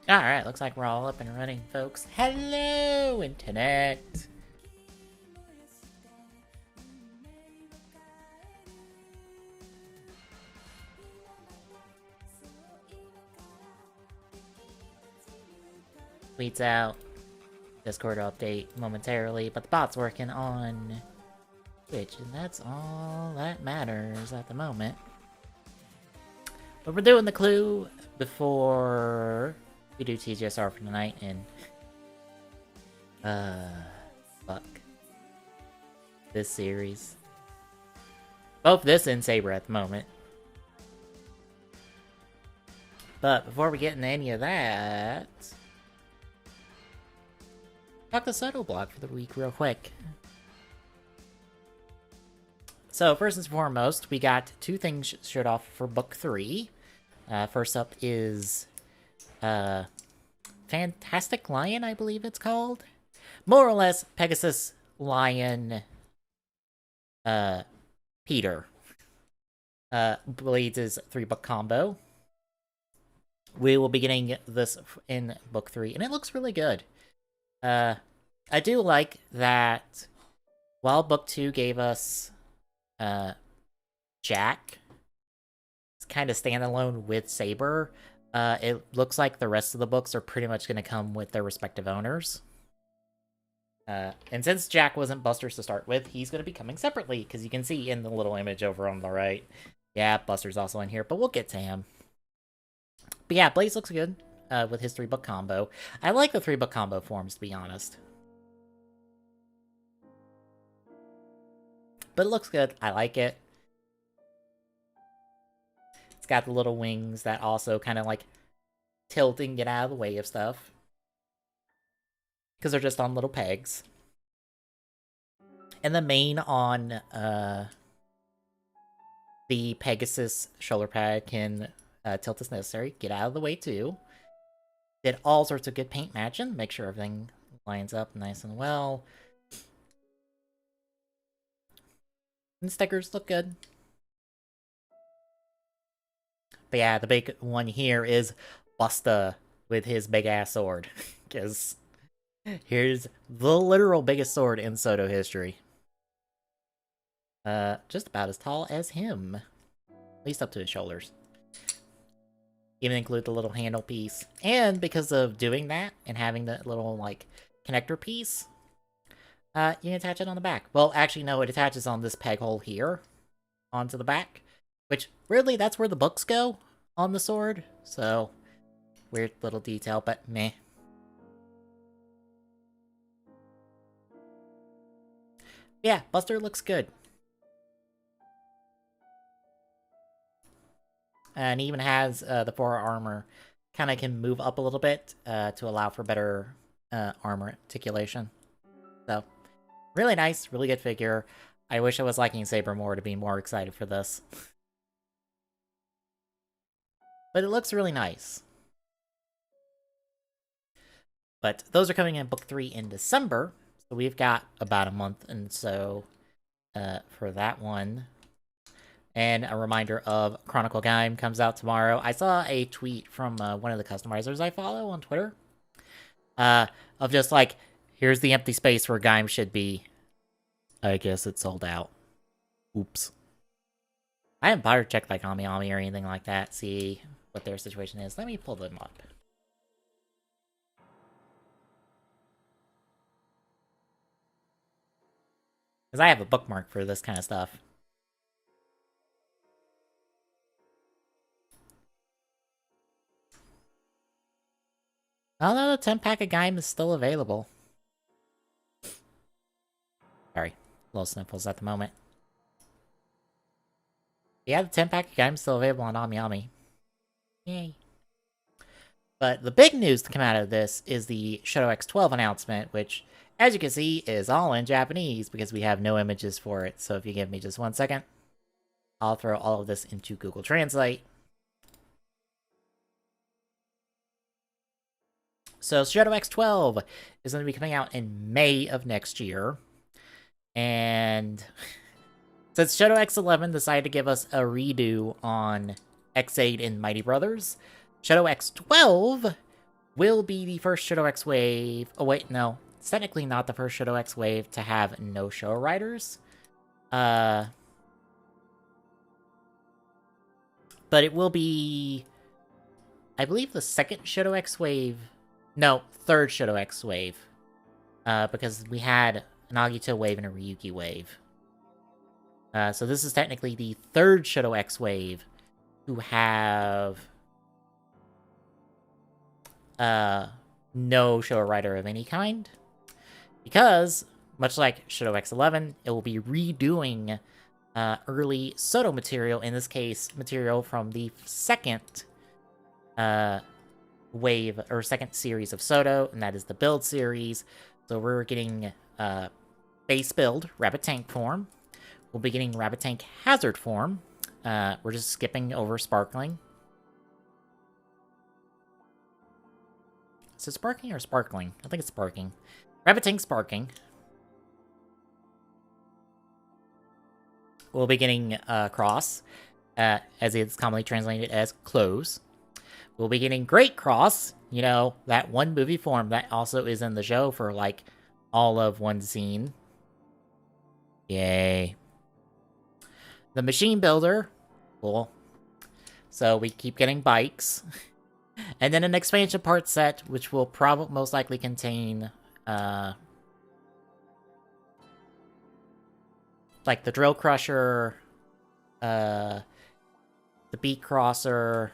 Alright, looks like we're all up and running, folks. Hello, Internet! Tweets out. Discord update momentarily, but the bot's working on Twitch, and that's all that matters at the moment. But we're doing the clue before we do TGSR for tonight, and fuck this series. Both this and Saber at the moment. But before we get into any of that, talk the Soto blog for the week real quick. So first and foremost, we got two things showed off for book 3. First up is Fantastic Lion, I believe it's called. More or less, Pegasus Lion Peter. Blades is 3-book combo. We will be getting this in book 3, and it looks really good. I do like that while book 2 gave us Jack, it's kind of standalone with Saber, it looks like the rest of the books are pretty much going to come with their respective owners. And since Jack wasn't Buster's to start with, he's going to be coming separately, because you can see in the little image over on the right. Yeah, Buster's also in here, but we'll get to him. But yeah, Blaze looks good with his 3-book combo. I like the 3-book combo forms, to be honest. But it looks good. I like it. It's got the little wings that also kind of like tilt and get out of the way of stuff. Because they're just on little pegs. And the mane on the Pegasus shoulder pad can tilt as necessary. Get out of the way too. Did all sorts of good paint matching. Make sure everything lines up nice and well. And stickers look good. But yeah, the big one here is Busta with his big ass sword. Because here's the literal biggest sword in Soto history. Just about as tall as him. At least up to his shoulders. Even include the little handle piece. And because of doing that and having the little, like, connector piece, you can attach it on the back. Well, actually, no, it attaches on this peg hole here onto the back. Which, weirdly, that's where the books go on the sword. So, weird little detail, but meh. Yeah, Buster looks good. And he even has the 4 armor. Kind of can move up a little bit to allow for better armor articulation. So, really nice, really good figure. I wish I was liking Saber more to be more excited for this. But it looks really nice. But those are coming in book 3 in December. So we've got about a month and so for that one. And a reminder of Chronicle Gaim comes out tomorrow. I saw a tweet from one of the customizers I follow on Twitter. Of just like, here's the empty space where Gaim should be. I guess it's sold out. Oops. I haven't bothered to check like Ami Ami or anything like that. See what their situation is. Let me pull them up. Because I have a bookmark for this kind of stuff. Although the 10-pack of Gaim is still available. Sorry, little sniffles at the moment. Yeah, the 10-pack of Gaim is still available on Ami Ami. Yay. But the big news to come out of this is the Shadow X12 announcement, which, as you can see, is all in Japanese because we have no images for it. So if you give me just 1 second, I'll throw all of this into Google Translate. So Shadow X12 is going to be coming out in May of next year. And since Shadow X11 decided to give us a redo on X8 and Mighty Brothers, Shadow X12 will be the first Shadow X wave. Oh wait, no, it's technically not the first Shadow X wave to have no show riders. But it will be, I believe, the second Shadow X wave. No, third Shadow X wave. Because we had an Agito wave and a Ryuki wave. So this is technically the third Shadow X wave to have no show rider of any kind. Because, much like Shadow X11, it will be redoing early Soto material, in this case, material from the second wave, or second series of Soto, and that is the build series. So we're getting base build, Rabbit Tank form. We'll be getting Rabbit Tank Hazard form. We're just skipping over Sparkling. Is it Sparking or Sparkling? I think it's Sparking. Rabbit Tank Sparking. We'll be getting Cross, as it's commonly translated as Close. We'll be getting Great Cross, you know, that one movie form that also is in the show for, like, all of one scene. Yay. The Machine Builder. Cool. So we keep getting bikes. And then an expansion part set, which will probably most likely contain, like the Drill Crusher, the Beat Crosser,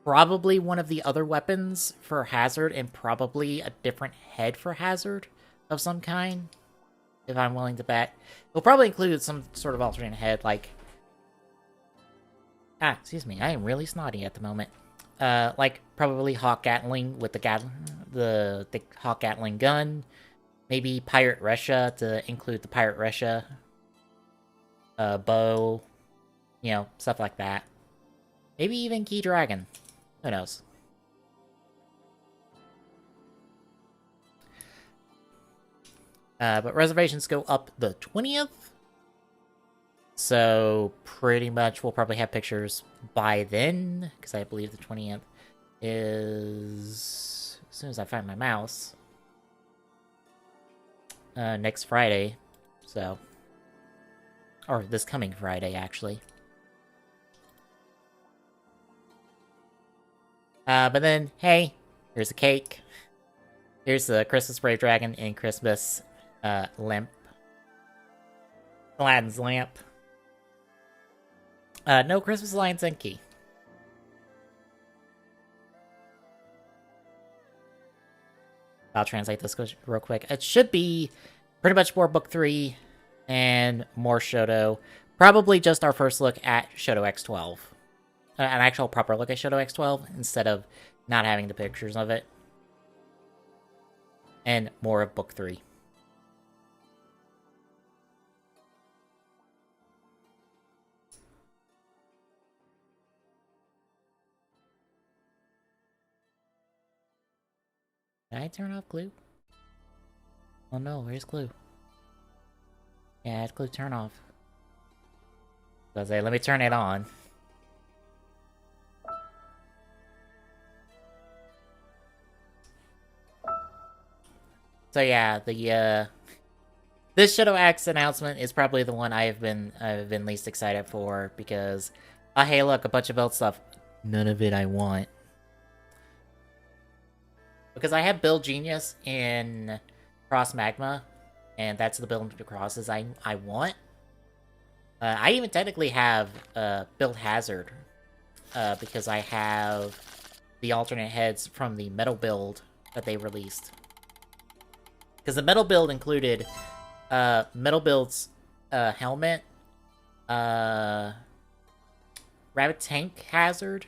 probably one of the other weapons for Hazard, and probably a different head for Hazard of some kind, if I'm willing to bet. It'll probably include some sort of alternate head, like... excuse me, I am really snotty at the moment. Like, probably Hawk Gatling with the Hawk Gatling gun. Maybe Pirate Russia to include the Pirate Russia bow. You know, stuff like that. Maybe even Key Dragon. Who knows? But reservations go up the 20th. So, pretty much we'll probably have pictures by then, because I believe the 20th is... as soon as I find my mouse. Next Friday, so... or this coming Friday, actually. But then, hey, here's a cake. Here's the Christmas Brave Dragon and Christmas, lamp. Aladdin's lamp. No Christmas Lion Senki. I'll translate this real quick. It should be pretty much more Book 3 and more Shoto. Probably just our first look at Shoto X12. An actual proper look at Shoto X12 instead of not having the pictures of it. And more of Book 3. Did I turn off glue? Oh no, where's glue? Yeah, it's glue turn off. So I say, let me turn it on. So yeah, the this Shoto X announcement is probably the one I've been least excited for, because hey look, a bunch of build stuff. None of it I want. Because I have Build Genius in Cross Magma, and that's the build crosses I want. I even technically have Build Hazard, because I have the alternate heads from the metal build that they released. Because the metal build included metal build's helmet, Rabbit Tank Hazard,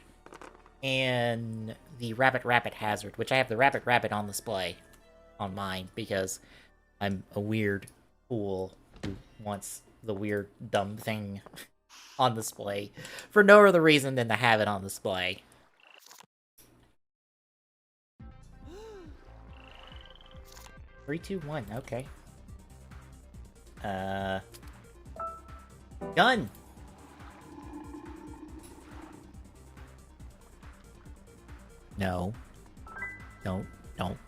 and the Rabbit Hazard, which I have the Rabbit on display on mine, because I'm a weird fool who wants the weird dumb thing on display for no other reason than to have it on display. Three, two, one. Okay. Gun. No.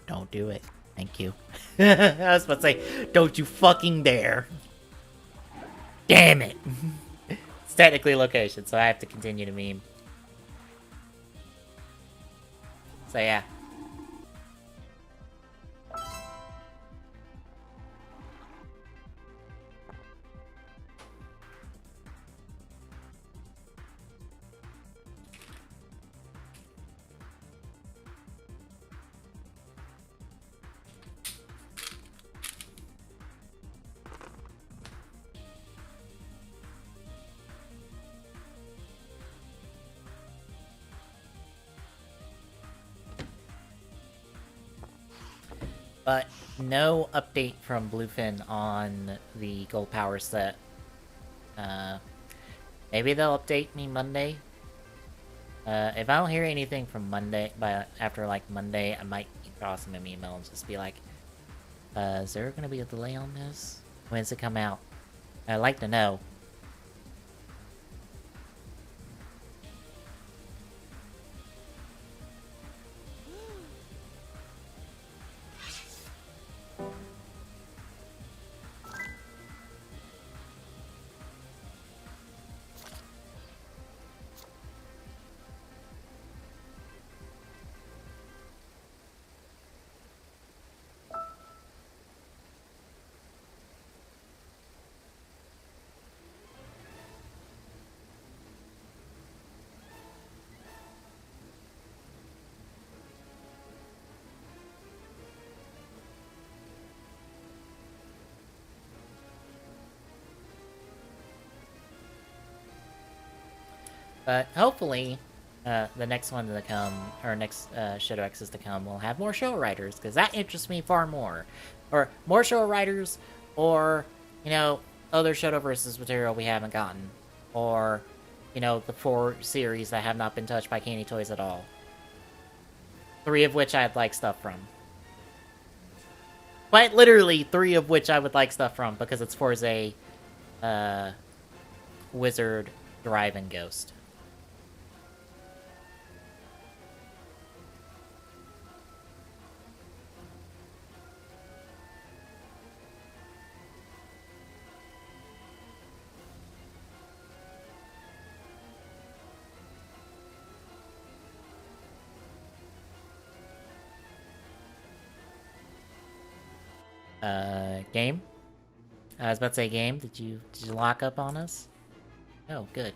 Don't do it. Thank you. I was about to say, don't you fucking dare. Damn it. It's technically location, so I have to continue to meme. So yeah. But no update from Bluefin on the gold power set. Maybe they'll update me Monday. If I don't hear anything from Monday, after like Monday, I might cross them an email and just be like, is there gonna be a delay on this? When's it come out? I'd like to know. But hopefully, the next one to come, or next Shadow X's to come, will have more show writers, because that interests me far more. Or more show writers, or, you know, other Shadow versus material we haven't gotten. Or, you know, the 4 series that have not been touched by Candy Toys at all. 3 of which I'd like stuff from. Quite literally, 3 of which I would like stuff from, because it's Forza, Wizard, Drive, and Ghost. Game? I was about to say game. Did you lock up on us? Oh, good.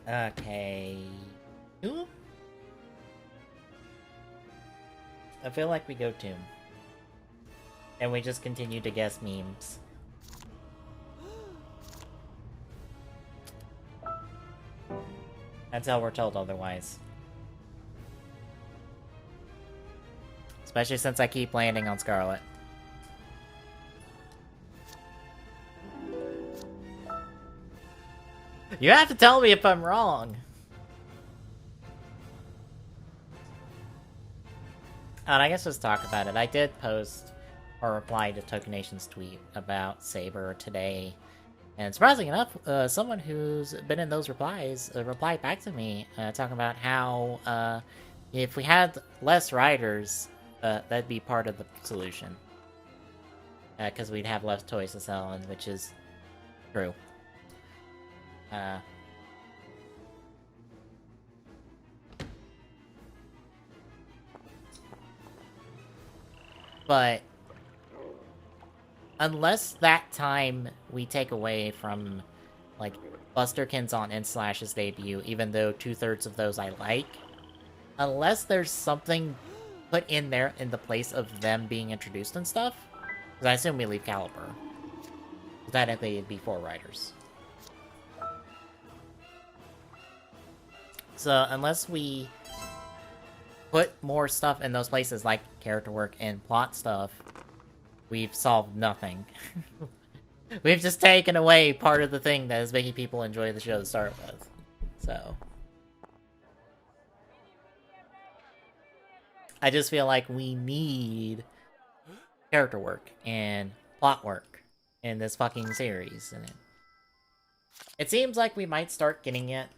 Okay. Ooh. I feel like we go Tomb. And we just continue to guess memes. Until we're told otherwise. Especially since I keep landing on Scarlet. You have to tell me if I'm wrong. And I guess let's talk about it. I did post or reply to Tokenation's tweet about Saber today. And surprisingly enough, someone who's been in those replies replied back to me talking about how if we had less riders, that'd be part of the solution. Because we'd have less toys to sell, and which is true. But unless that time we take away from, like, Busterkins on N/Slash's debut, even though 2/3 of those I like, unless there's something put in there in the place of them being introduced and stuff, Because I assume we leave Caliber. Technically, it'd be 4 riders. So, unless we put more stuff in those places, like character work and plot stuff, we've solved nothing. We've just taken away part of the thing that is making people enjoy the show to start with. So... I just feel like we need character work and plot work in this fucking series. And it seems like we might start getting it,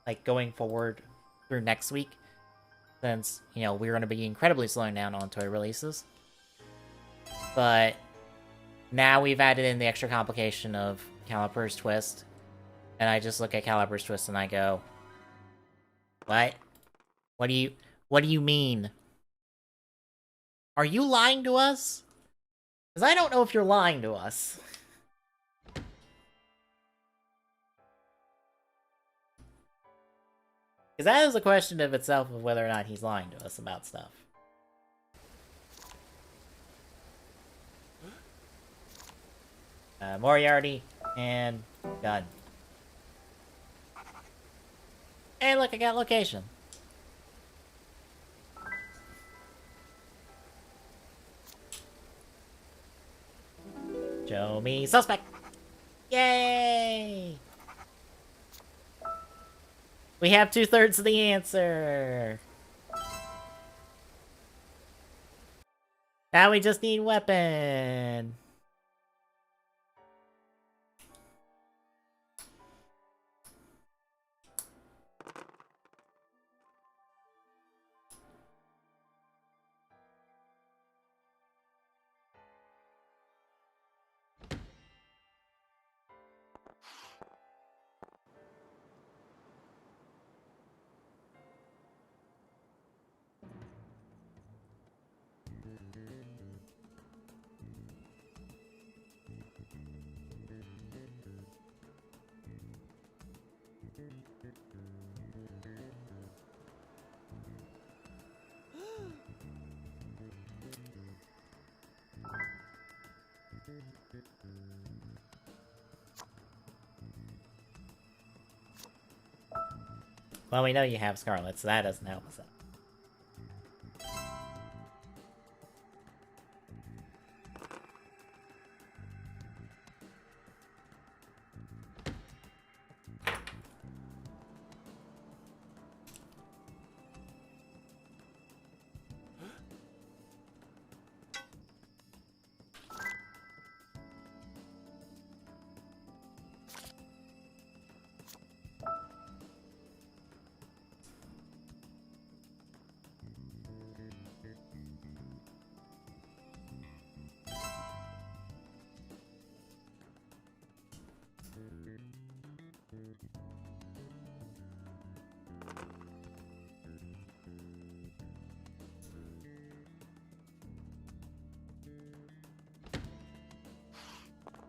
like, going forward through next week. Since, you know, we're going to be incredibly slowing down on toy releases. But now we've added in the extra complication of Caliber's Twist. And I just look at Caliber's Twist and I go, what? What do you mean? Are you lying to us? Because I don't know if you're lying to us. Because that is a question of itself of whether or not he's lying to us about stuff. Moriarty, and done. And look, I got location. Show me suspect! Yay! We have 2/3 of the answer! Now we just need weapon! Well, we know you have Scarlet, so that doesn't help us out.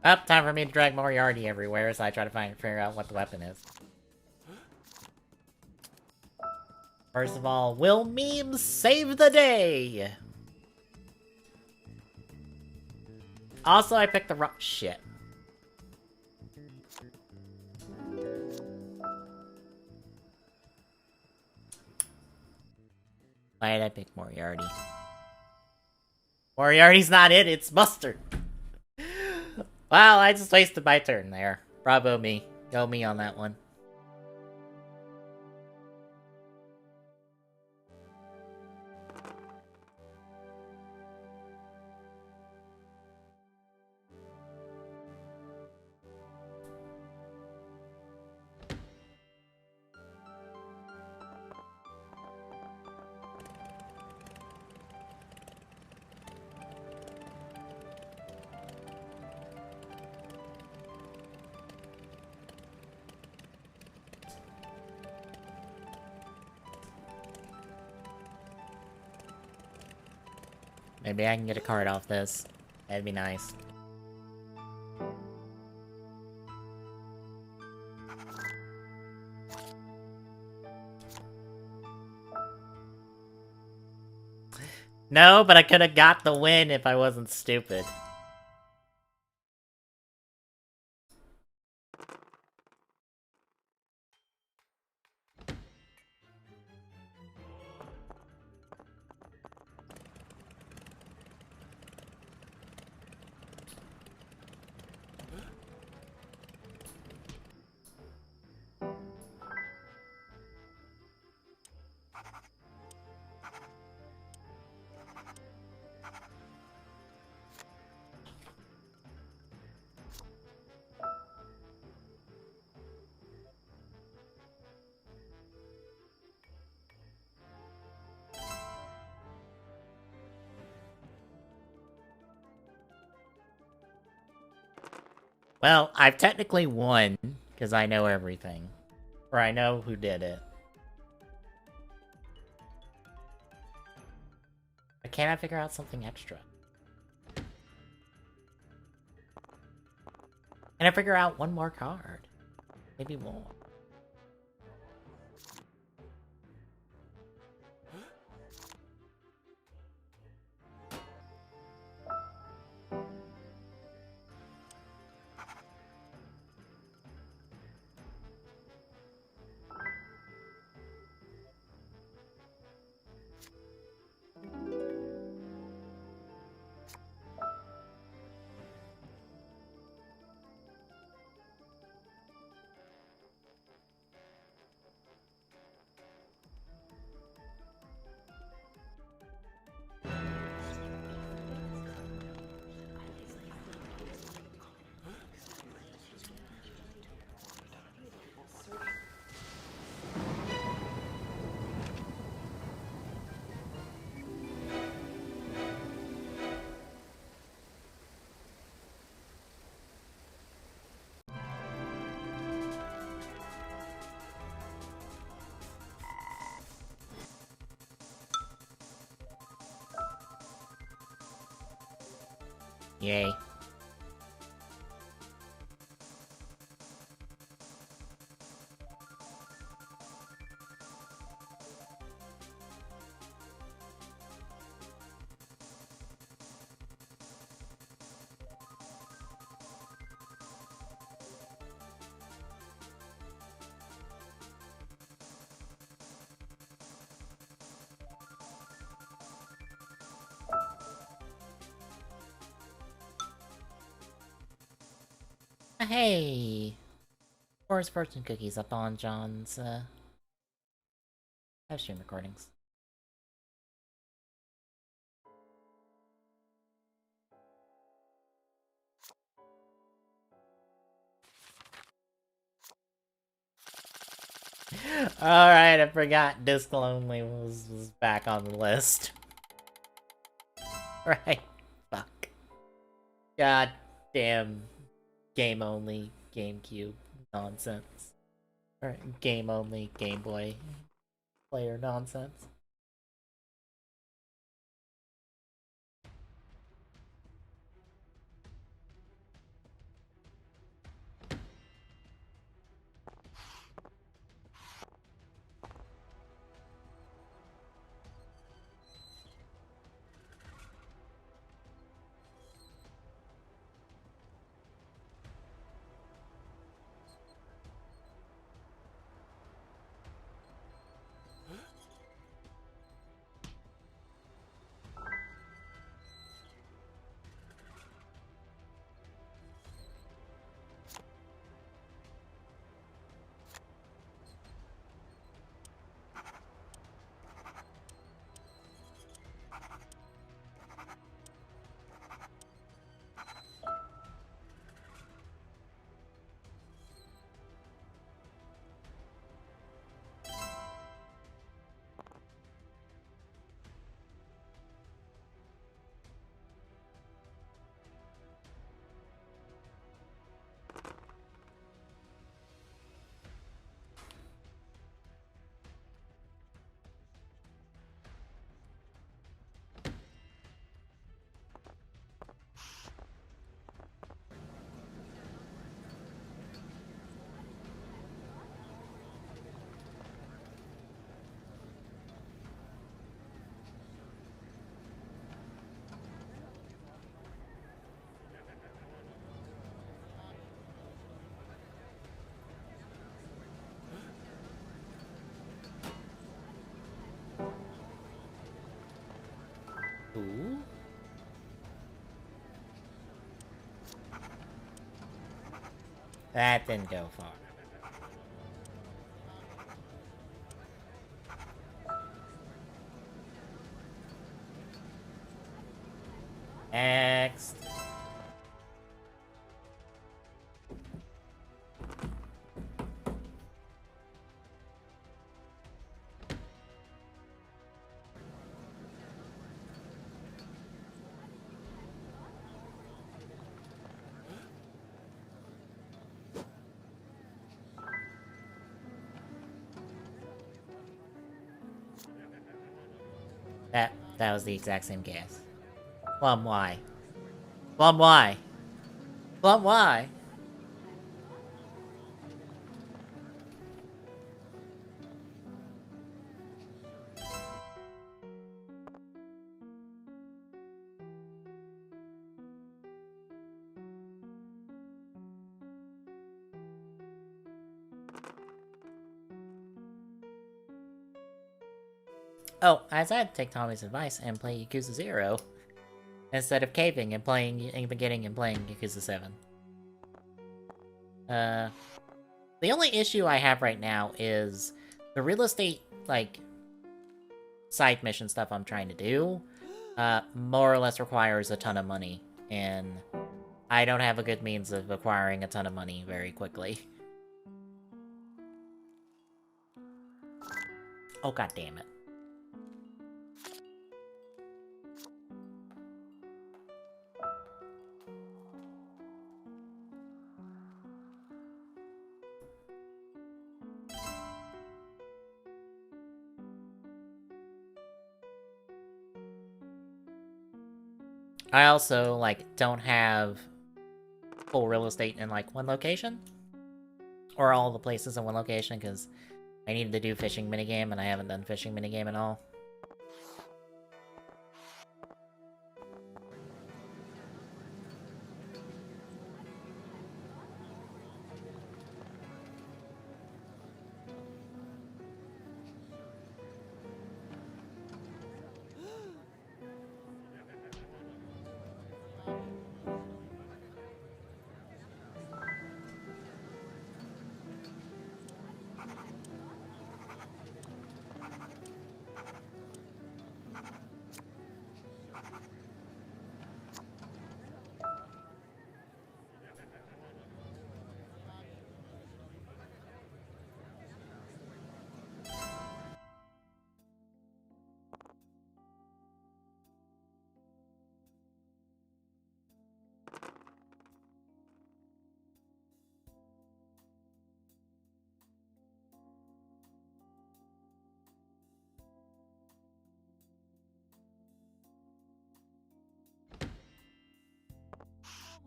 Up, time for me to drag Moriarty everywhere as I try to figure out what the weapon is. First of all, will memes save the day? Also, I picked the wrong shit. Why did I pick Moriarty? Moriarty's not it, it's Mustard. Wow, I just wasted my turn there. Bravo me. Go me on that one. Maybe I can get a card off this. That'd be nice. No, but I could have got the win if I wasn't stupid. Well, I've technically won, because I know everything. Or I know who did it. But can I figure out something extra? Can I figure out one more card? Maybe more. Yay. Hey! Forest Fortune Cookies up on John's, live stream recordings. Alright, I forgot Disc Only was back on the list. Right. Fuck. God damn. Game only, GameCube nonsense. Or game only, Game Boy player nonsense. Ooh. That didn't go far. Next. That was the exact same gas. Plum, why? Plum, why? Plum, why? Oh, I decided to take Tommy's advice and play Yakuza 0 instead of caving and beginning and playing Yakuza 7. The only issue I have right now is the real estate, like, side mission stuff I'm trying to do, more or less requires a ton of money, and I don't have a good means of acquiring a ton of money very quickly. Oh, god damn it. I also, like, don't have full real estate in, like, one location. Or all the places in one location, because I needed to do fishing minigame, and I haven't done fishing minigame at all.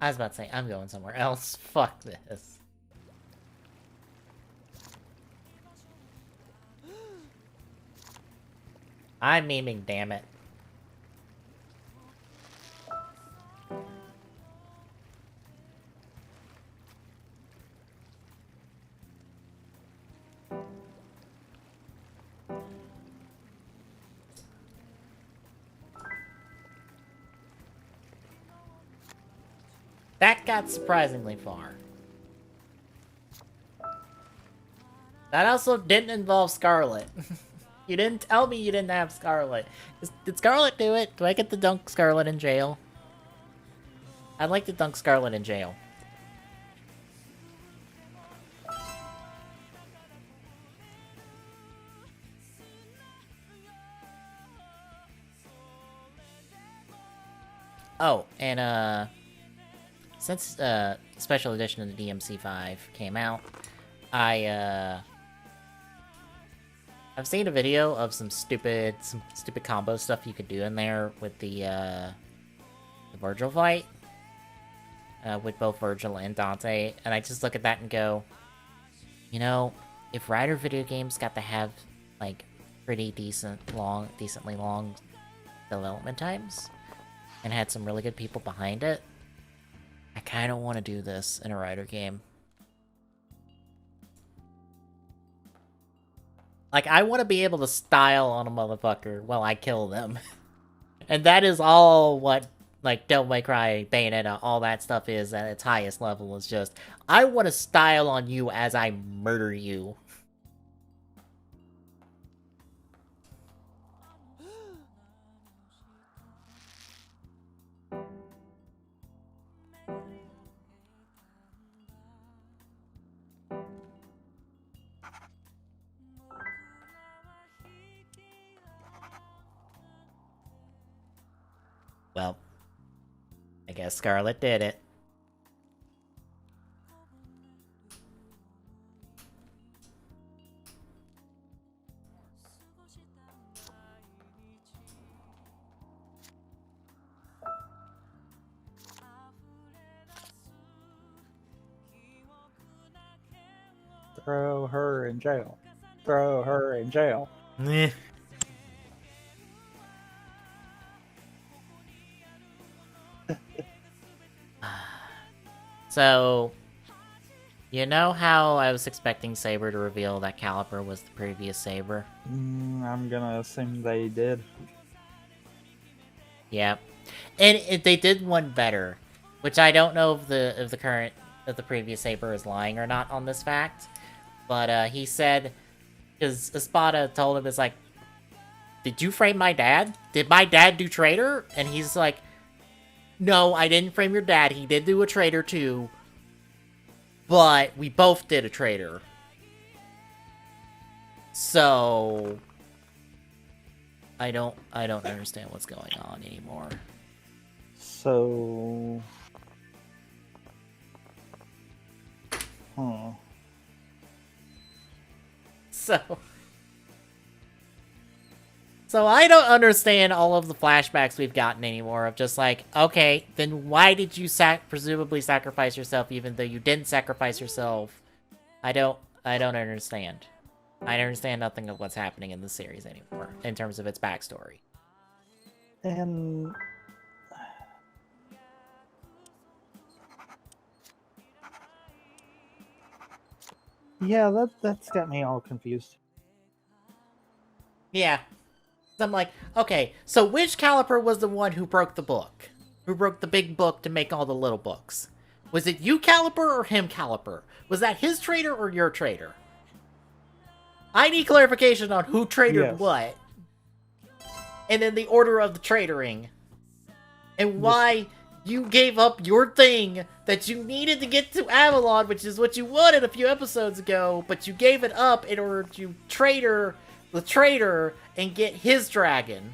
I was about to say, I'm going somewhere else. Fuck this. I'm memeing, damn it. That got surprisingly far. That also didn't involve Scarlet. You didn't tell me you didn't have Scarlet. Did Scarlet do it? Do I get to dunk Scarlet in jail? I'd like to dunk Scarlet in jail. Oh, and since special edition of the DMC5 came out, I've seen a video of some stupid combo stuff you could do in there with the Virgil fight. With both Virgil and Dante, and I just look at that and go, you know, if Rider video games got to have, like, pretty decently long development times, and had some really good people behind it, I kind of want to do this in a Rider game. Like, I want to be able to style on a motherfucker while I kill them. And that is all what, like, Devil May Cry, Bayonetta, all that stuff is at its highest level, is just, I want to style on you as I murder you. Well, I guess Scarlet did it. Throw her in jail. Throw her in jail. So, you know how I was expecting Saber to reveal that Caliper was the previous Saber? I'm gonna assume they did. Yeah. And they did one better, which I don't know if the previous Saber is lying or not on this fact. But he said, because Espada told him, it's like, did you frame my dad? Did my dad do traitor? And he's like, no, I didn't frame your dad. He did do a traitor too. But we both did a traitor. So I don't understand what's going on anymore. So So I don't understand all of the flashbacks we've gotten anymore of just like, okay, then why did you presumably sacrifice yourself even though you didn't sacrifice yourself? I don't understand. I understand nothing of what's happening in the series anymore in terms of its backstory. And yeah, that's got me all confused. Yeah. I'm like, okay, so which Caliper was the one who broke the book? Who broke the big book to make all the little books? Was it you, Caliper, or him, Caliper? Was that his traitor or your traitor? I need clarification on who traitored what. And then the order of the traitoring. And why you gave up your thing that you needed to get to Avalon, which is what you wanted a few episodes ago, but you gave it up in order to traitor the traitor and get his dragon.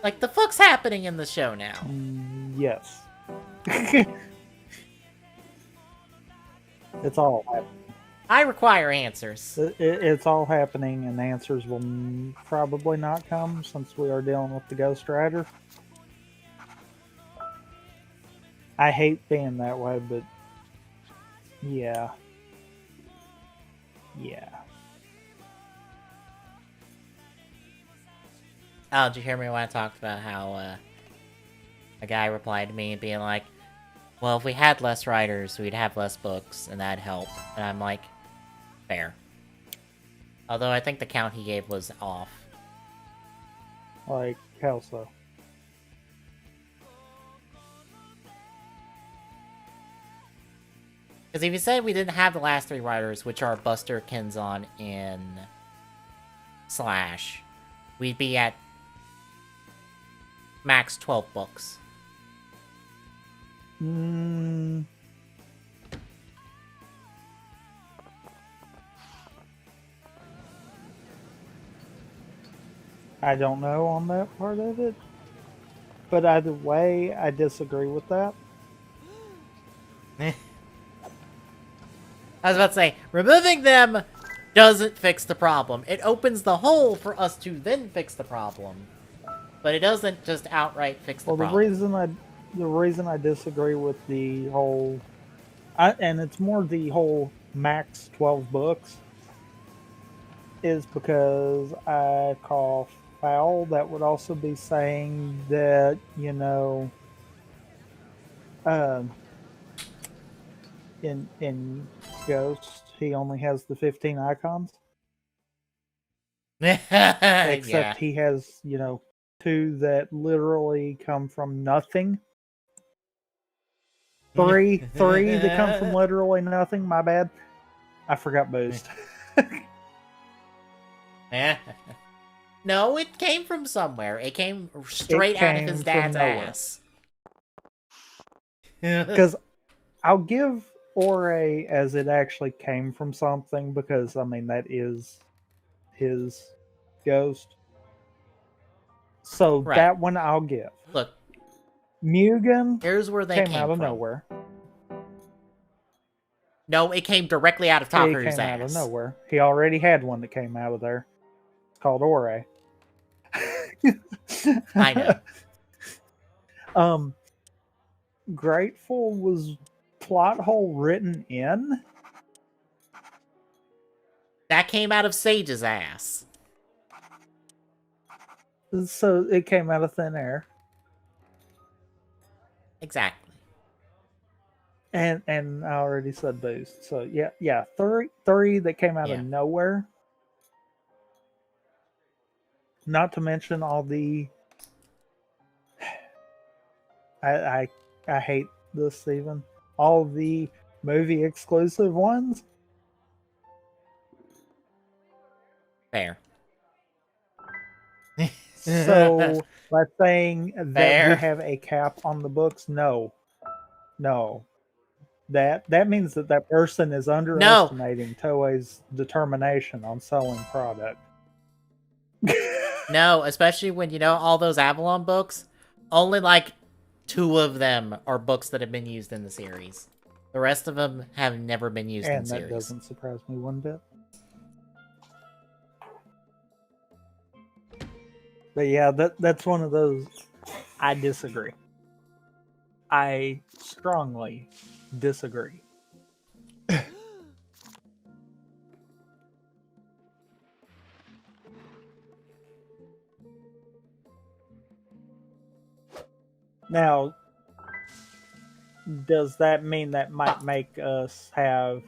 Like, the fuck's happening in the show now? Yes. It's all happening. I require answers. It's all happening, and answers will probably not come since we are dealing with the Ghost Rider. I hate being that way, but yeah. Yeah. Oh, did you hear me when I talked about how a guy replied to me and being like, well, if we had less writers, we'd have less books, and that'd help. And I'm like, fair. Although I think the count he gave was off. Like, how so? Because if you said we didn't have the last three writers, which are Buster, Kenzan, and Slash, we'd be at max 12 books. I don't know on that part of it. But either way, I disagree with that. I was about to say, removing them doesn't fix the problem. It opens the hole for us to then fix the problem. But it doesn't just outright fix the problem. The reason I disagree with the whole, and it's more the whole max 12 books, is because I call foul. That would also be saying that, you know, in Ghost, he only has the 15 icons. Yeah. except he has, two that literally come from nothing. Three that come from literally nothing. My bad. I forgot Boost. No, it came from somewhere. It came It straight out of his came from dad's nowhere. ass. Because I'll give Ore as it actually came from something, because I mean that is his ghost. So Right. that one I'll give. Look, Mugen here's where they came out came of from. nowhere. No, it came directly out of It Taku's came out of ass. nowhere. He already had one that came out of there. It's called Ore. I know. um, Grateful was plot hole written in. That came out of Sage's ass. So it came out of thin air. Exactly. And I already said Boost. So yeah, three that came out of Yeah. nowhere. Not to mention all the I I hate this even. All the movie exclusive ones. Fair. So by saying that we Fair. have a cap on the books, no. That means that that person is No. underestimating Toei's determination on selling product. No, especially when you know all those Avalon books, only like 2 of them are books that have been used in the series. The rest of them have never been used in And that series. doesn't surprise me one bit. But yeah, that's one of those. I disagree. I strongly disagree. Now, does that mean that might make us have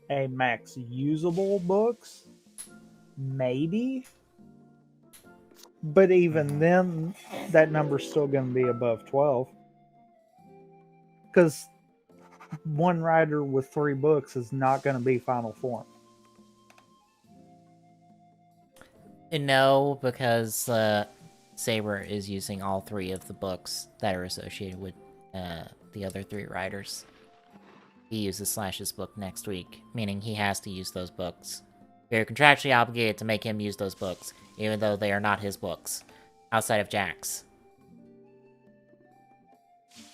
a max usable books? Maybe. But even then, that number's still going to be above 12. Because one writer with 3 books is not going to be final form. No, because Saber is using all 3 of the books that are associated with the other 3 writers. He uses Slash's book next week, meaning he has to use those books. We are contractually obligated to make him use those books, even though they are not his books, outside of Jack's.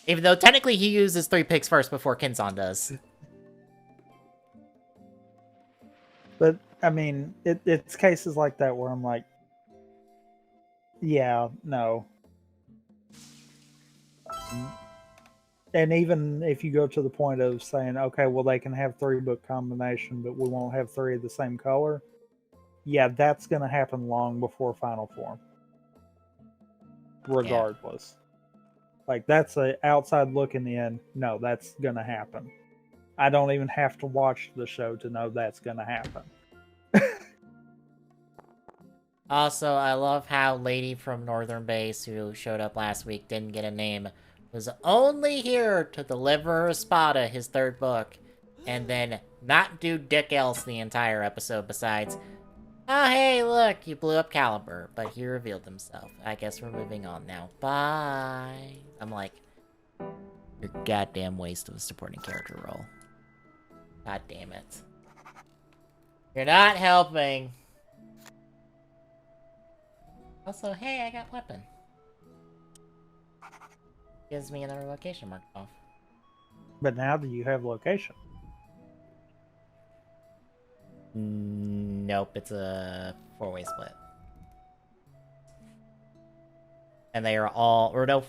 Even though technically he uses 3 picks first before Kinson does. But, I mean, it's cases like that where I'm like, yeah, no. And even if you go to the point of saying, okay, well, they can have 3 book combination, but we won't have 3 of the same color. Yeah, that's going to happen long before final form. Regardless. Like, that's a outside looking in. No, that's going to happen. I don't even have to watch the show to know that's going to happen. Also, I love how Lady from Northern Base, who showed up last week, didn't get a name, was only here to deliver Espada, his 3rd book, and then not do dick else the entire episode besides, oh hey, look, you blew up Caliber, but he revealed himself. I guess we're moving on now. Bye. I'm like, you're goddamn waste of a supporting character role. God damn it. You're not helping. Also, hey, I got weapon. Gives me another location marked off. But now do you have location? Nope, it's a 4-way split. And they are all, or no,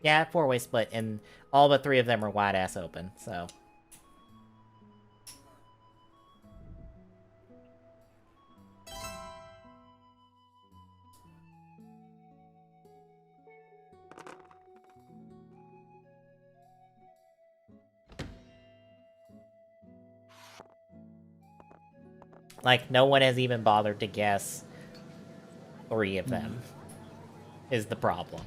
yeah, 4-way split, and all but 3 of them are wide ass open, so. Like, no one has even bothered to guess 3 of them, is the problem.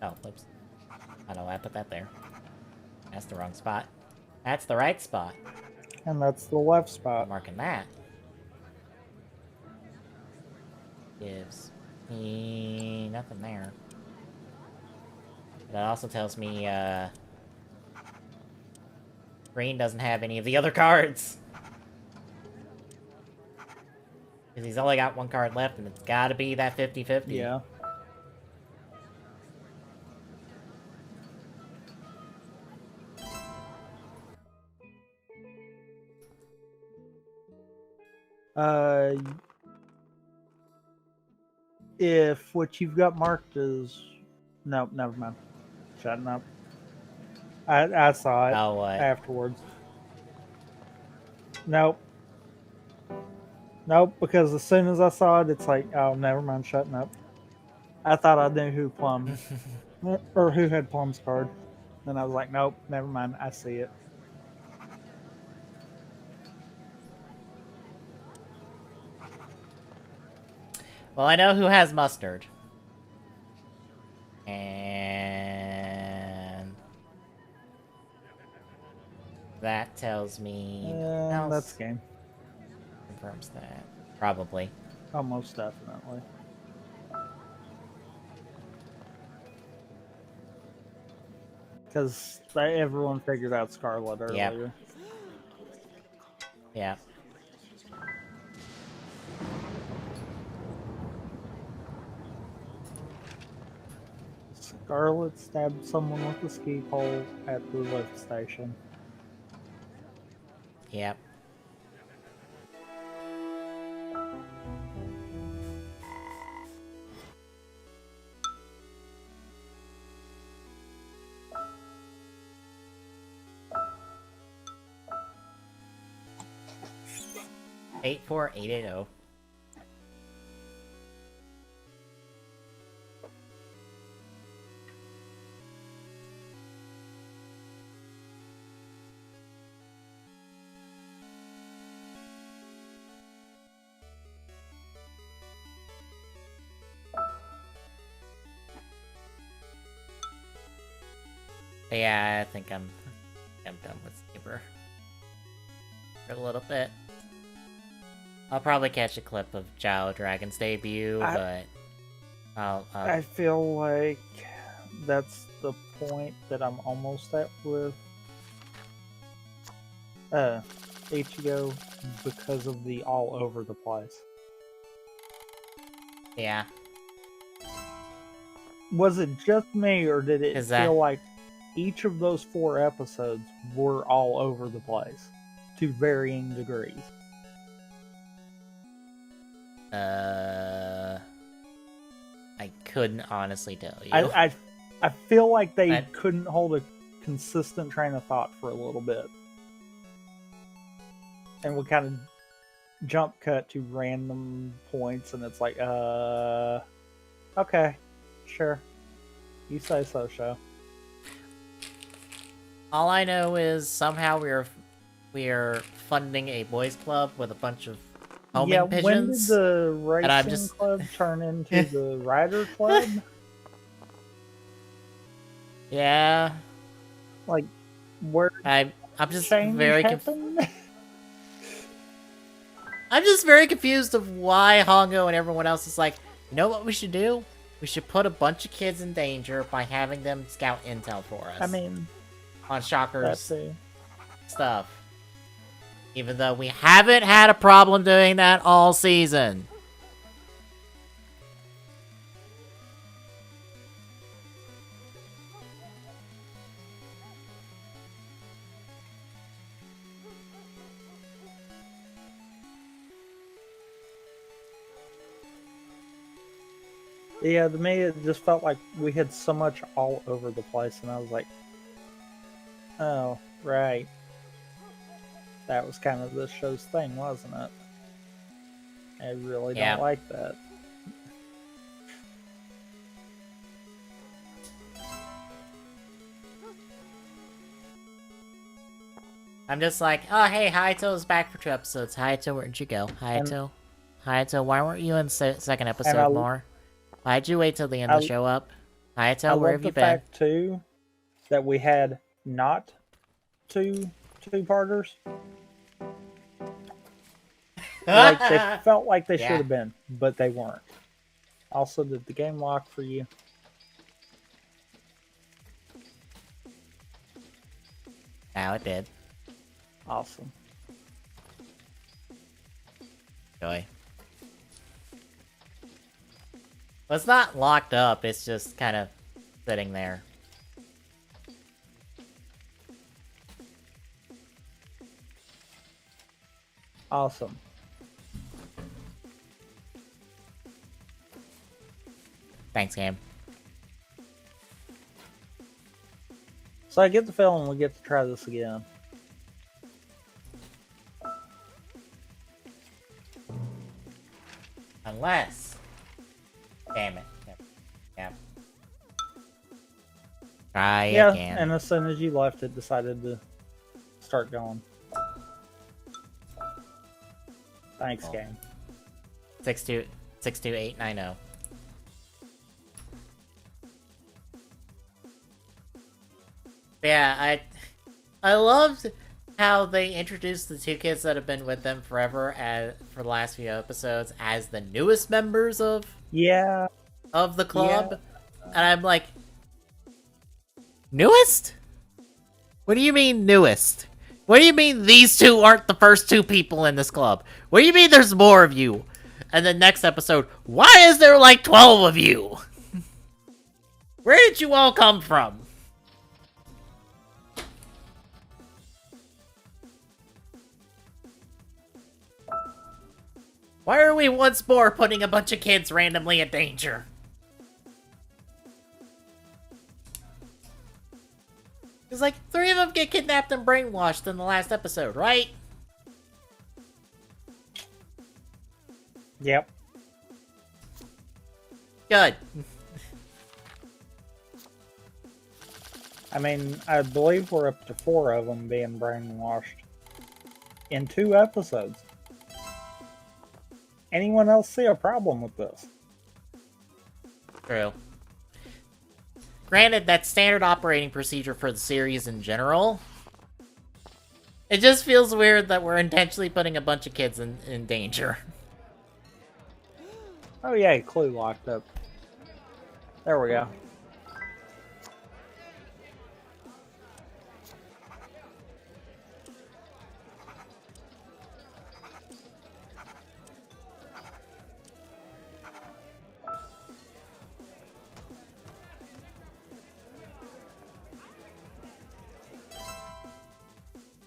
Oh, whoops. I don't know why I put that there. That's the wrong spot. That's the right spot. And that's the left I'm spot. marking that. Gives me nothing there. That also tells me, green doesn't have any of the other cards. Because he's only got 1 card left, and it's gotta be that 50-50. Yeah. If what you've got marked is... Nope, never mind. Shutting up. I saw it Oh, what? afterwards. Nope. Nope, because as soon as I saw it, it's like, oh, never mind, shutting up. I thought I knew who Plum... or who had Plum's card. Then I was like, nope, never mind, I see it. Well, I know who has mustard. And... that tells me... And that's game. Confirms that. Probably. Almost definitely. Because everyone figured out Scarlet earlier. Yeah. Scarlet stabbed someone with a ski pole at the lift station. Yep. Eight 880. Yeah, I think I'm done with Saber for a little bit. I'll probably catch a clip of Jiao Dragon's debut, but I feel like that's the point that I'm almost at with Ichigo because of the all over the place. Yeah. Was it just me, or did it Is feel that- like each of those 4 episodes were all over the place to varying degrees? I couldn't honestly tell you. I feel like they couldn't hold a consistent train of thought for a little bit. And we kind of jump cut to random points, and it's like, okay, sure. You say so, show. All I know is somehow we are funding a boys club with a bunch of homing pigeons. When did the racing club turn into the rider club? Yeah. Like, where I'm just change very happened? I'm just very confused of why Hongo and everyone else is like, you know what we should do? We should put a bunch of kids in danger by having them scout intel for us. I mean, on Shocker's stuff. Even though we haven't had a problem doing that all season. Yeah, to me it just felt like we had so much all over the place, and I was like, Oh, right. That was kind of the show's thing, wasn't it? I really Yeah. don't like that. I'm just like, oh, hey, Hayato's back for 2 episodes. Hayato, where'd you go? And Hayato, why weren't you in the second and episode more? Why'd you wait till the end to I show up? I Hayato, where love have you the been? fact too that we had not two-parters. Like they felt like they should Yeah. have been, but they weren't. Also, did the game lock for you? Now it did. Awesome. Joy. Well, it's not locked up, it's just kind of sitting there. Awesome. Thanks, game. So I get the feeling we get to try this again. Unless... Damn it. Yeah. Try Yeah, again. and as soon as you left, it decided to start going. Thanks, Cool. game. 62890. Yeah, I loved how they introduced the 2 kids that have been with them forever for the last few episodes as the newest members of Yeah. the club. And I'm like, newest? What do you mean newest? What do you mean these 2 aren't the first 2 people in this club? What do you mean there's more of you? And then next episode, why is there like 12 of you? Where did you all come from? Why are we once more putting a bunch of kids randomly in danger? It's like 3 of them get kidnapped and brainwashed in the last episode, right? Yep. Good. I mean, I believe we're up to 4 of them being brainwashed in 2 episodes. Anyone else see a problem with this? True. Granted, that's standard operating procedure for the series in general. It just feels weird that we're intentionally putting a bunch of kids in danger. Oh yeah, Clue locked up. There we go.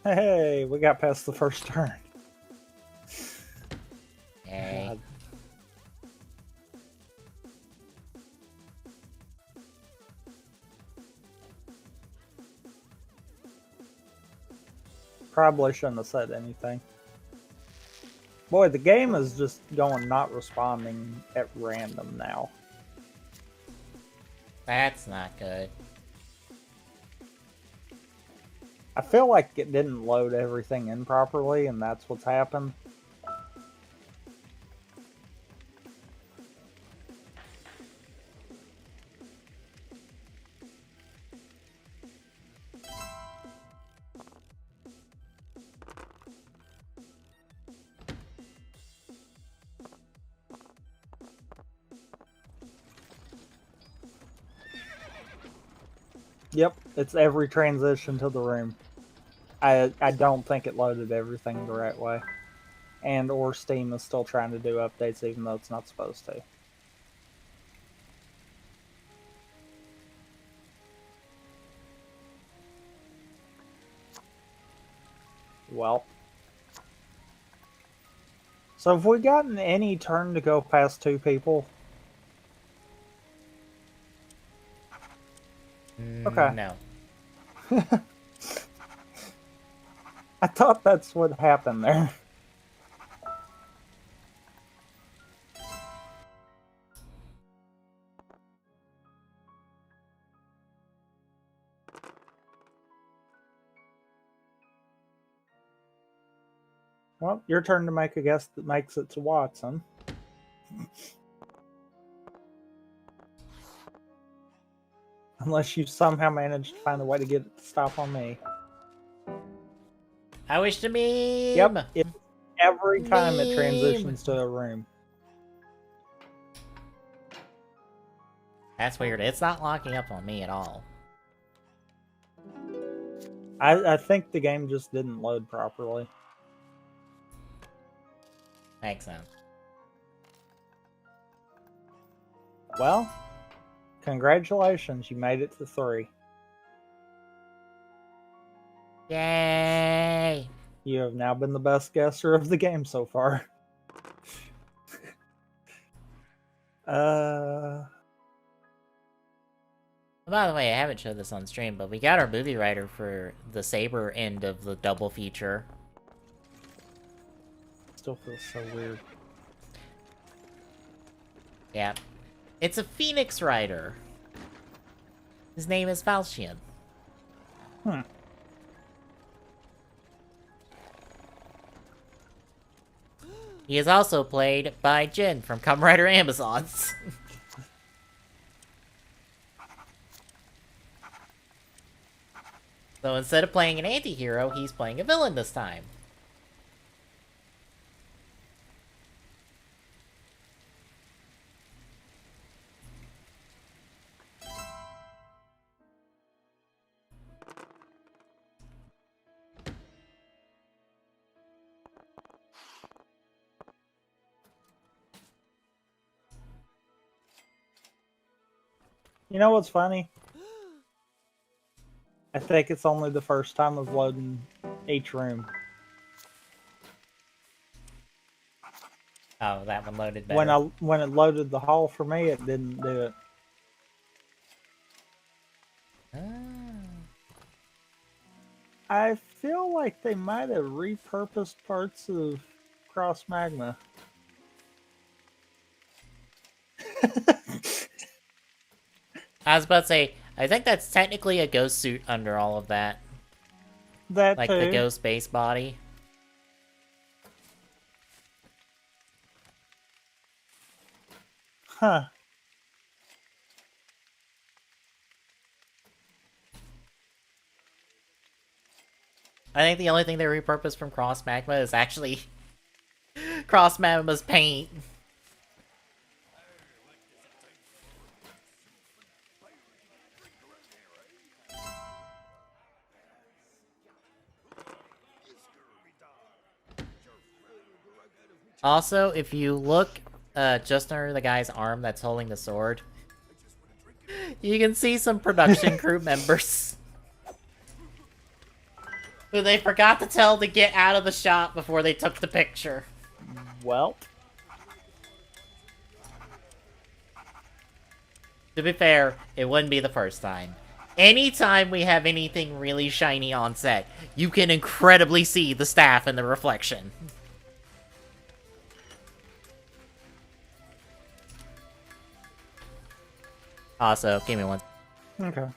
Hey, we got past the first turn. Hey. God. Probably shouldn't have said anything. Boy, the game is just going not responding at random now. That's not good. I feel like it didn't load everything in properly, and that's what's happened. Yep, it's every transition to the room. I don't think it loaded everything the right way. And or Steam is still trying to do updates even though it's not supposed to. Well. So have we gotten any turn to go past 2 people? Okay. No. I thought that's what happened there. Well, your turn to make a guess that makes it to Watson. Unless you somehow managed to find a way to get it to stop on me. I wish to meme. Yep, every time it Meme. transitions to a room. That's weird. It's not locking up on me at all. I think the game just didn't load properly. Makes sense. Well, congratulations, you made it to 3. Yay! You have now been the best guesser of the game so far. By the way, I haven't showed this on stream, but we got our movie writer for the Saber end of the double feature. Still feels so weird. Yeah. It's a Phoenix writer. His name is Falchion. He is also played by Jin from Kamen Rider Amazons. So instead of playing an anti-hero, he's playing a villain this time. You know what's funny? I think it's only the first time of loading each room. Oh, that one loaded better. When it loaded the hall for me, it didn't do it. I feel like they might have repurposed parts of Cross Magma. I was about to say, I think that's technically a ghost suit under all of that. That Like too. the ghost base body. Huh. I think the only thing they repurposed from Cross Magma is actually Cross Magma's paint. Also, if you look just under the guy's arm that's holding the sword, you can see some production crew members who they forgot to tell to get out of the shot before they took the picture. Well. To be fair, it wouldn't be the first time. Anytime we have anything really shiny on set, you can incredibly see the staff in the reflection. Also, give me one. Okay.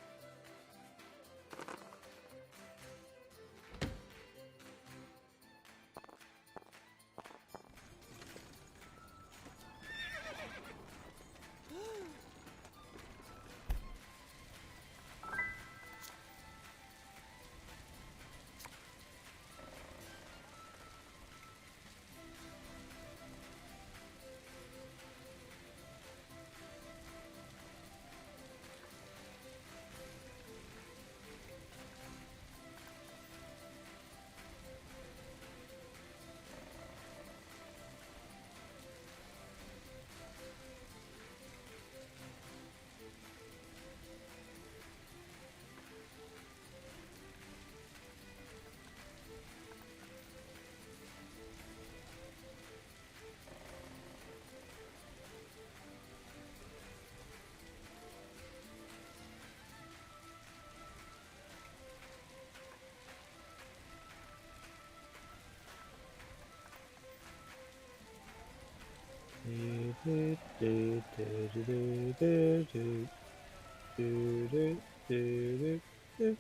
Do, do, do, do, do, do. Do, do, do, do, do,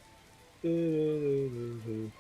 do, do, do.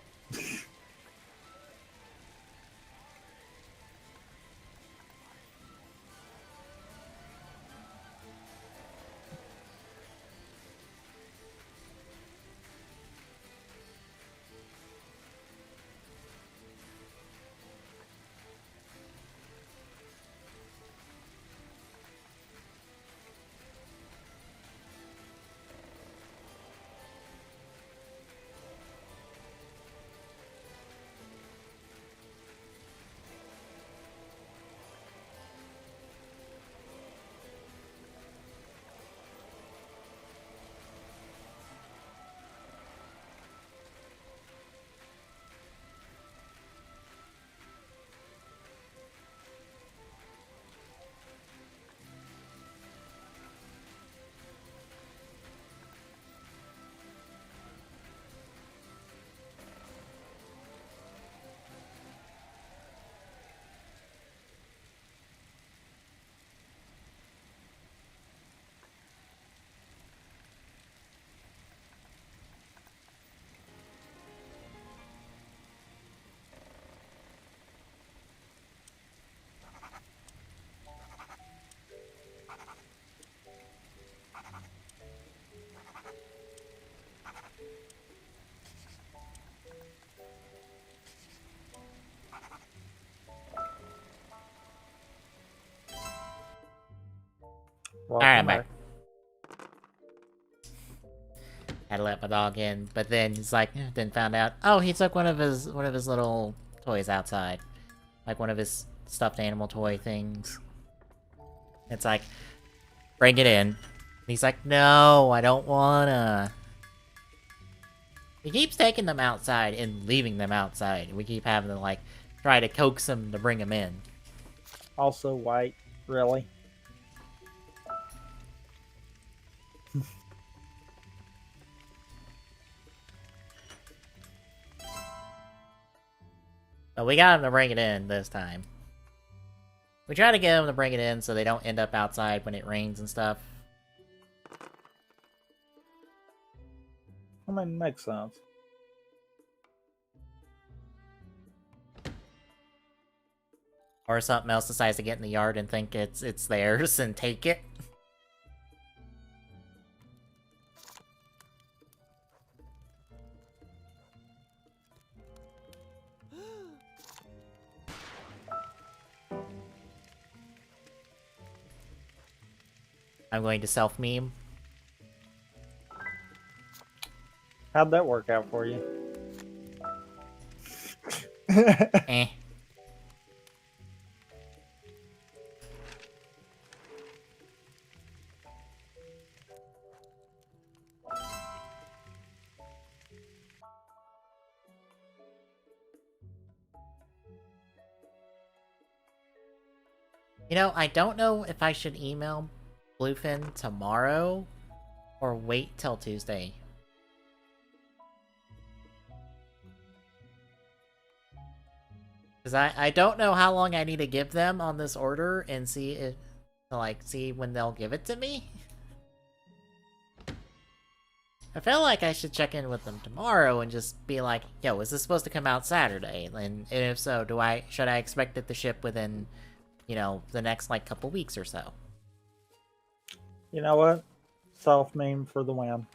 Alright, I'm Welcome back. back. Had to let my dog in, but then he's like, then found out, oh, he took one of his little toys outside, like one of his stuffed animal toy things. It's like, bring it in. And he's like, no, I don't wanna. He keeps taking them outside and leaving them outside. We keep having to like try to coax him to bring them in. Also white, really. But we got him to bring it in this time. We try to get them to bring it in so they don't end up outside when it rains and stuff. I mean, makes sense. Or something else decides to get in the yard and think it's theirs and take it. I'm going to self-meme. How'd that work out for you? Eh. You know, I don't know if I should email Bluefin tomorrow or wait till Tuesday. Because I don't know how long I need to give them on this order and see if, see when they'll give it to me. I feel like I should check in with them tomorrow and just be like, yo, is this supposed to come out Saturday? And if so, should I expect it to ship within, the next, couple weeks or so? You know what? Self-meme for the win.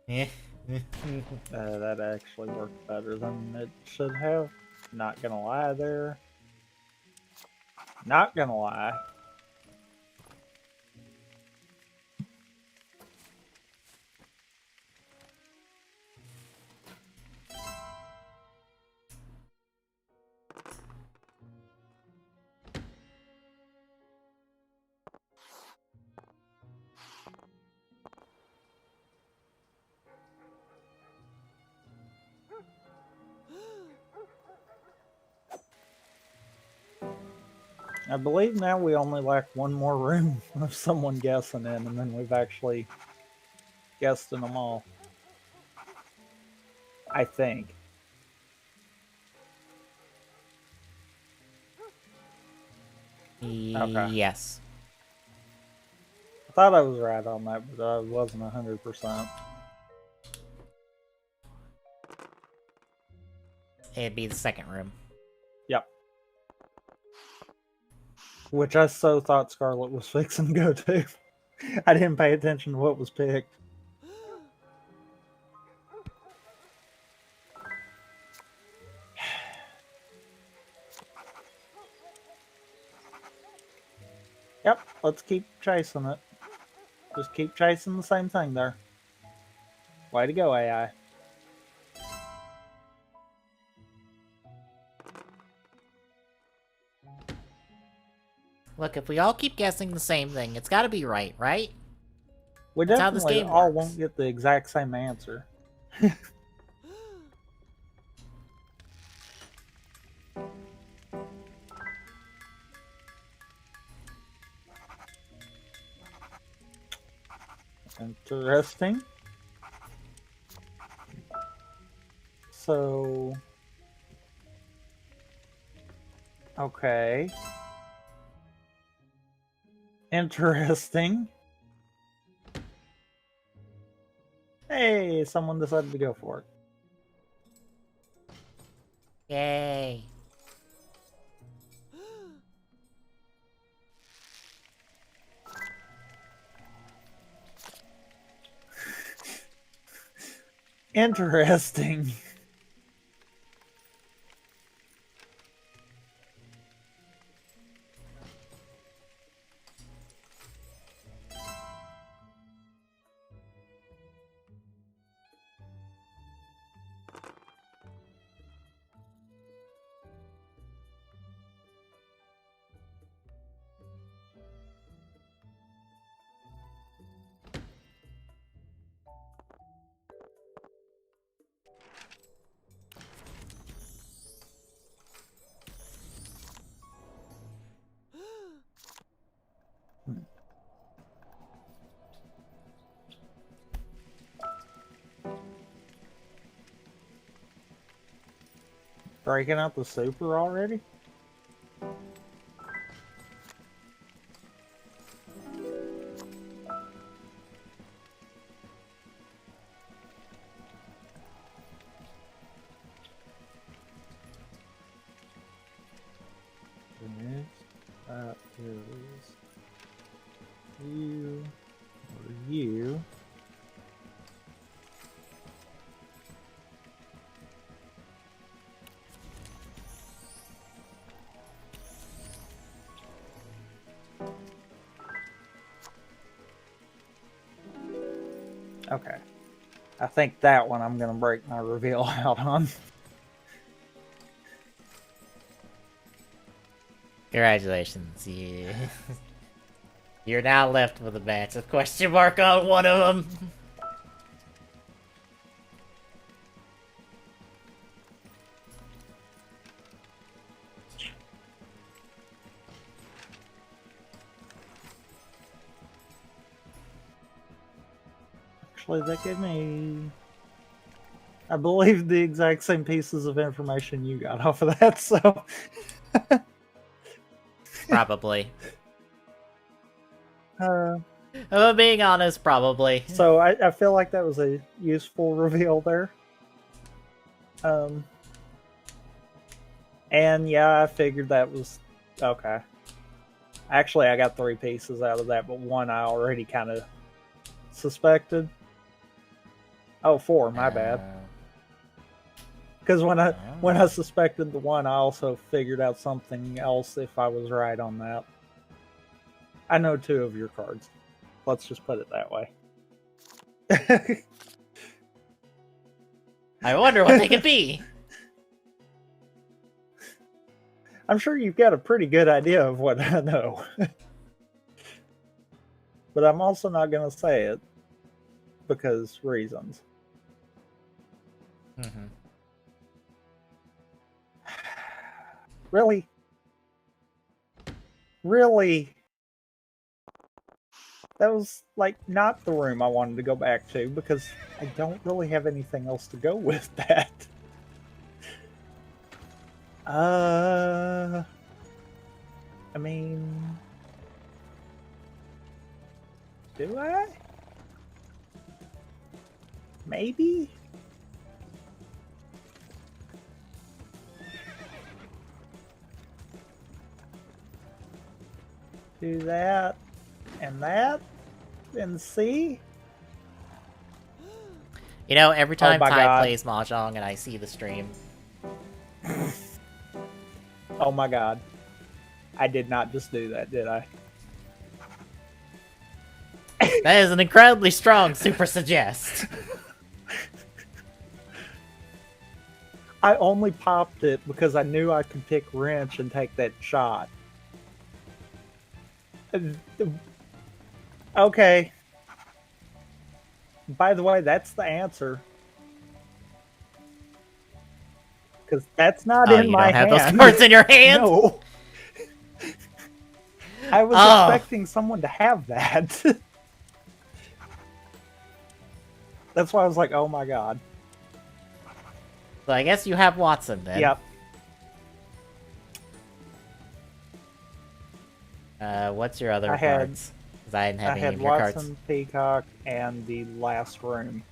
Yeah. That actually worked better than it should have. Not gonna lie there. Not gonna lie. I believe now we only lack one more room of someone guessing in, and then we've actually guessed in them all. I think. Okay. Yes. I thought I was right on that, but I wasn't 100%. It'd be the second room. Yep. Which I so thought Scarlet was fixing to go to. I didn't pay attention to what was picked. Yep, let's keep chasing it. Just keep chasing the same thing there. Way to go, AI. Look, if we all keep guessing the same thing, it's gotta be right, right? We That's how this definitely game all works. won't get the exact same answer. Interesting. So... Okay. Interesting. Hey, someone decided to go for it. Yay. Interesting. Breaking out the super already? That is you or you. Okay. I think that one I'm going to break my reveal out on. Congratulations. You're now left with a massive question mark on one of them. Actually, that gave me, I believe, the exact same pieces of information you got off of that, so... Probably. Uh, If I'm being honest, probably. so I feel like that was a useful reveal there. And yeah, I figured that was... Okay. Actually, I got 3 pieces out of that, but one I already kind of suspected. Oh, 4, my bad. Because when I suspected the one, I also figured out something else if I was right on that. I know 2 of your cards. Let's just put it that way. I wonder what they could be. I'm sure you've got a pretty good idea of what I know. But I'm also not going to say it because reasons. Mm-hmm. Really? Really? That was, like, not the room I wanted to go back to because I don't really have anything else to go with that. I mean, do I? Maybe? Do that and see? You know, every Oh time my Ty god. plays Mahjong and I see the stream, Oh my god. I did not just do that, did I? that is an incredibly strong super suggest. I only popped it because I knew I could pick wrench and take that shot. Okay. By the way, that's the answer. Because that's not Oh, in you my don't have those hand. cards in your hand? No. I was expecting someone to have that. That's why I was like, oh my god. So I guess you have Watson then. Yep. What's your other I had- cards? Because I didn't have I any had of your Watson, cards. Peacock, and the last room.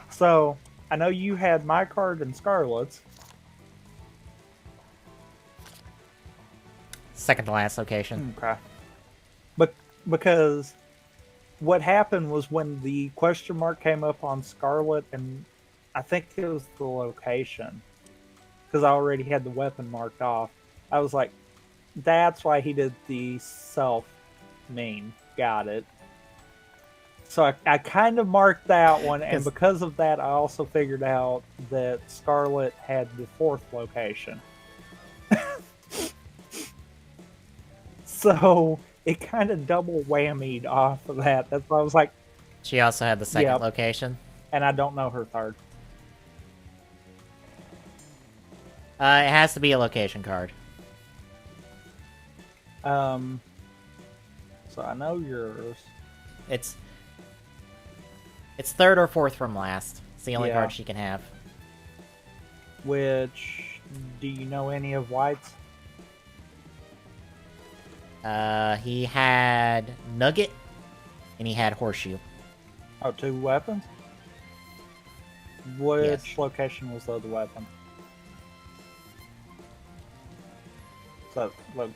So, I know you had my card and Scarlet's. Second to last location. Okay. But because what happened was when the question mark came up on Scarlet, and I think it was the location, because I already had the weapon marked off. I was like, that's why he did the self meme. Got it. So I kind of marked that one, and because of that, I also figured out that Scarlet had the fourth location. So it kind of double whammied off of that. That's why I was like, She also had the second Yep. location. and I don't know her third. It has to be a location card. So I know yours. It's third or fourth from last. It's the only Yeah. card she can have. Which, do you know any of White's? He had Nugget, and he had Horseshoe. Oh, 2 weapons? Which Yes. location was the other weapon? So, look,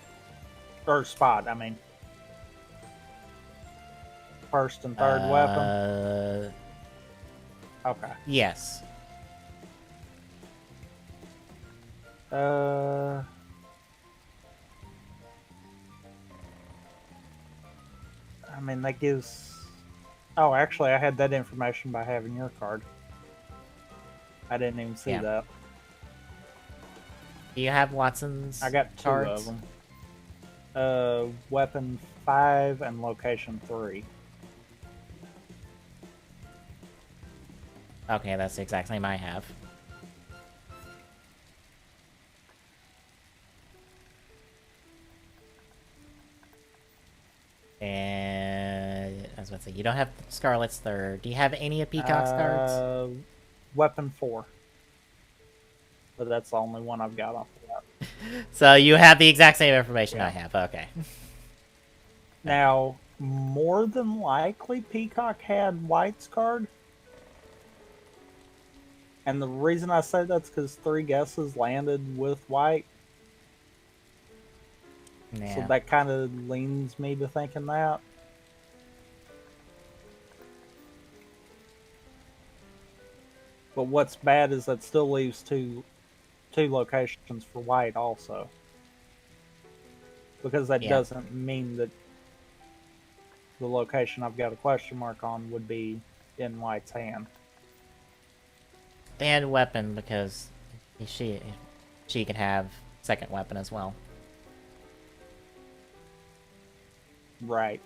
or spot, I mean. First and third weapon? Okay. Yes. I mean, that gives... Oh, actually, I had that information by having your card. I didn't even see Yeah. that. Do you have Watson's I got 2 cards? of them. Weapon 5 and location 3. Okay, that's the exact same I have. And I was about to say, you don't have Scarlet's third. Do you have any of Peacock's cards? Weapon 4. But that's the only one I've got off of that. So you have the exact same information I have. Okay. Now, more than likely, Peacock had White's card. And the reason I say that's because 3 guesses landed with White. Yeah. So that kind of leans me to thinking that. But what's bad is that still leaves two locations for White also. Because that doesn't mean that the location I've got a question mark on would be in White's hand. And weapon, because she can have second weapon as well. Right.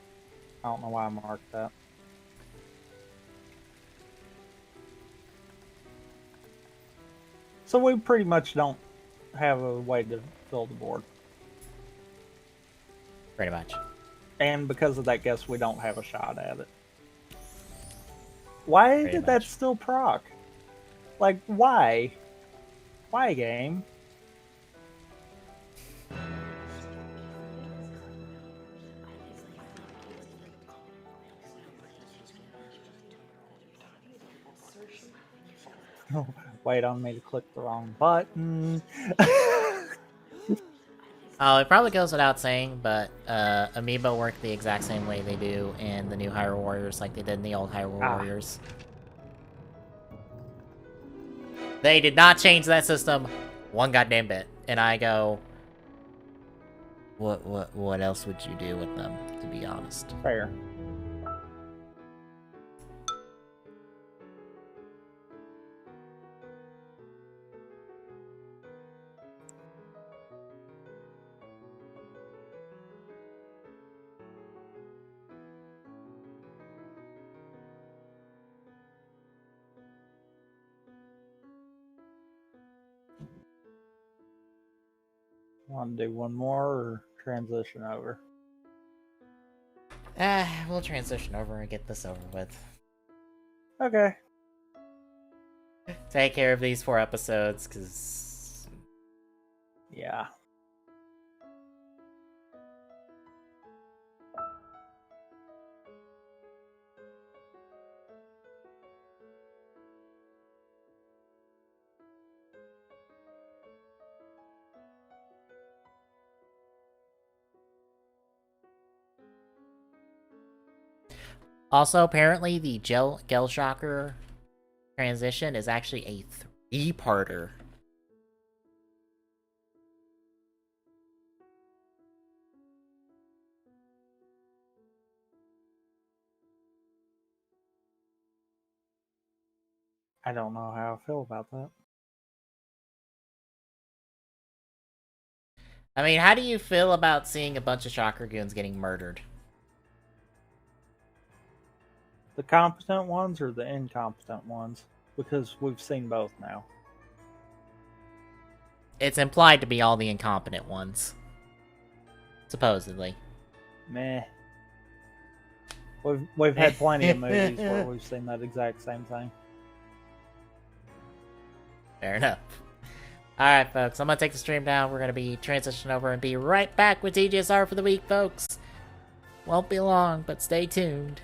I don't know why I marked that. So we pretty much don't have a way to fill the board. Pretty much. And because of that guess, we don't have a shot at it. Why Pretty did that much. still proc? Like, why? Why, game? Wait on me to click the wrong button. Oh, it probably goes without saying, but Amiibo work the exact same way they do in the new Hyrule Warriors, like they did in the old Hyrule Warriors. They did not change that system one goddamn bit. And I go, what else would you do with them, to be honest? Fair. Want to do one more or transition over? We'll transition over and get this over with. Okay. Take care of these 4 episodes, because... Yeah. Also, apparently, the Gel Shocker transition is actually a 3-parter. I don't know how I feel about that. I mean, how do you feel about seeing a bunch of Shocker goons getting murdered? The competent ones or the incompetent ones? Because we've seen both now. It's implied to be all the incompetent ones. Supposedly. Meh. We've had plenty of movies where we've seen that exact same thing. Fair enough. Alright, folks, I'm gonna take the stream down. We're gonna be transitioning over and be right back with TGSR for the week, folks. Won't be long, but stay tuned.